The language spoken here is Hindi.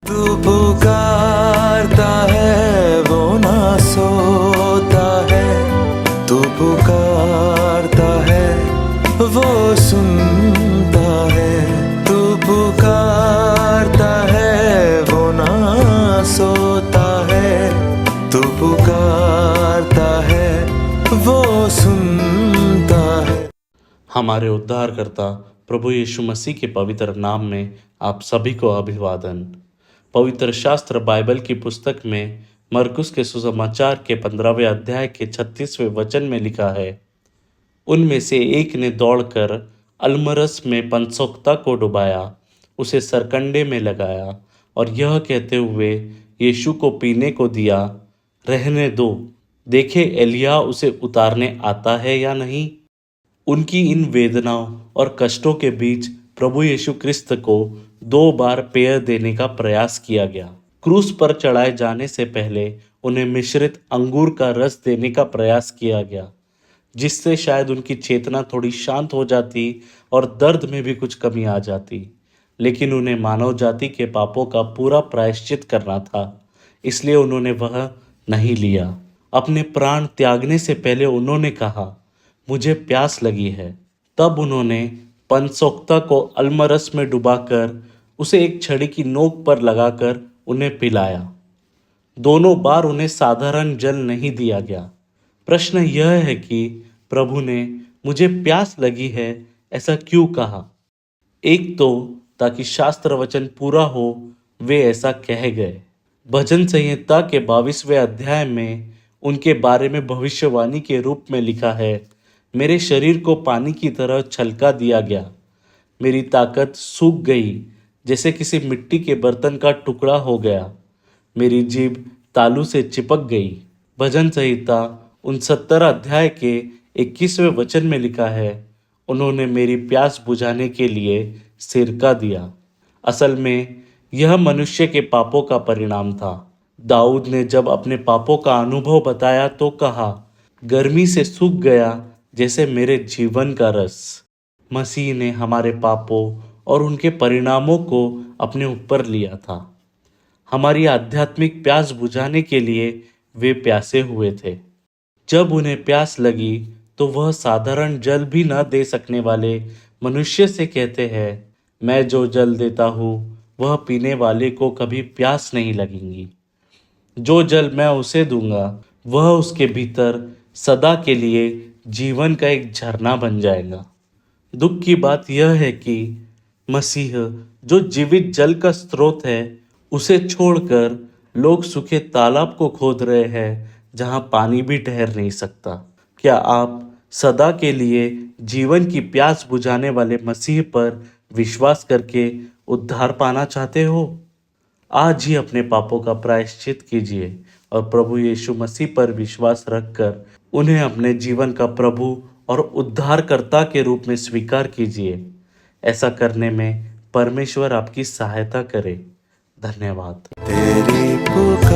तू पुकारता है वो ना सोता है, तू पुकारता है वो सुनता है, तू पुकारता है वो ना सोता है, तू पुकारता है वो सुनता है। हमारे उद्धारकर्ता प्रभु यीशु मसीह के पवित्र नाम में आप सभी को अभिवादन। पवित्र शास्त्र बाइबल की पुस्तक में मरकुस के सुसमाचार के 15वें अध्याय के 36वें वचन में लिखा है, उनमें से एक ने दौड़कर अलमरस में पंसोक्ता को डुबाया, उसे सरकंडे में लगाया और यह कहते हुए यीशु को पीने को दिया, रहने दो, देखे एलिया उसे उतारने आता है या नहीं। उनकी इन वेदनाओं और कष्टों के बीच प्रभु यीशु क्रिस्त को 2 बार पेय देने का प्रयास किया गया। क्रूस पर चढ़ाए जाने से पहले उन्हें मिश्रित अंगूर का रस देने का प्रयास किया गया, जिससे शायद उनकी चेतना थोड़ी शांत हो जाती और दर्द में भी कुछ कमी आ जाती। लेकिन उन्हें मानव जाति के पापों का पूरा प्रायश्चित करना था, इसलिए उन्होंने वह नहीं लिया। अपने प्राण त्यागने से पहले उन्होंने कहा, मुझे प्यास लगी है। तब उन्होंने पंसोक्ता को अलमरस में डुबाकर उसे एक छड़ी की नोक पर लगाकर उन्हें पिलाया। दोनों बार उन्हें साधारण जल नहीं दिया गया। प्रश्न यह है कि प्रभु ने मुझे प्यास लगी है ऐसा क्यों कहा? एक तो ताकि शास्त्र वचन पूरा हो, वे ऐसा कह गए। भजन संहिता के 22वें अध्याय में उनके बारे में भविष्यवाणी के रूप में लिखा है, मेरे शरीर को पानी की तरह छलका दिया गया, मेरी ताकत सूख गई जैसे किसी मिट्टी के बर्तन का टुकड़ा हो गया, मेरी जीभ तालू से चिपक गई। भजन संहिता 69 अध्याय के 21वें वचन में लिखा है, उन्होंने मेरी प्यास बुझाने के लिए सिरका दिया। असल में यह मनुष्य के पापों का परिणाम था। दाऊद ने जब अपने पापों का अनुभव बताया तो कहा, गर्मी से सूख गया जैसे मेरे जीवन का रस। मसीह ने हमारे पापों और उनके परिणामों को अपने ऊपर लिया था। हमारी आध्यात्मिक प्यास बुझाने के लिए वे प्यासे हुए थे। जब उन्हें प्यास लगी तो वह साधारण जल भी न दे सकने वाले मनुष्य से कहते हैं, मैं जो जल देता हूँ वह पीने वाले को कभी प्यास नहीं लगेगी। जो जल मैं उसे दूंगा वह उसके भीतर सदा के लिए जीवन का एक झरना बन जाएगा। दुख की बात यह है कि मसीह जो जीवित जल का स्रोत है, उसे छोड़कर लोग सूखे तालाब को खोद रहे हैं जहां पानी भी ठहर नहीं सकता। क्या आप सदा के लिए जीवन की प्यास बुझाने वाले मसीह पर विश्वास करके उद्धार पाना चाहते हो? आज ही अपने पापों का प्रायश्चित कीजिए और प्रभु यीशु मसीह पर विश्वास रखकर उन्हें अपने जीवन का प्रभु और उद्धारकर्ता के रूप में स्वीकार कीजिए। ऐसा करने में परमेश्वर आपकी सहायता करे। धन्यवाद। तेरी पुकार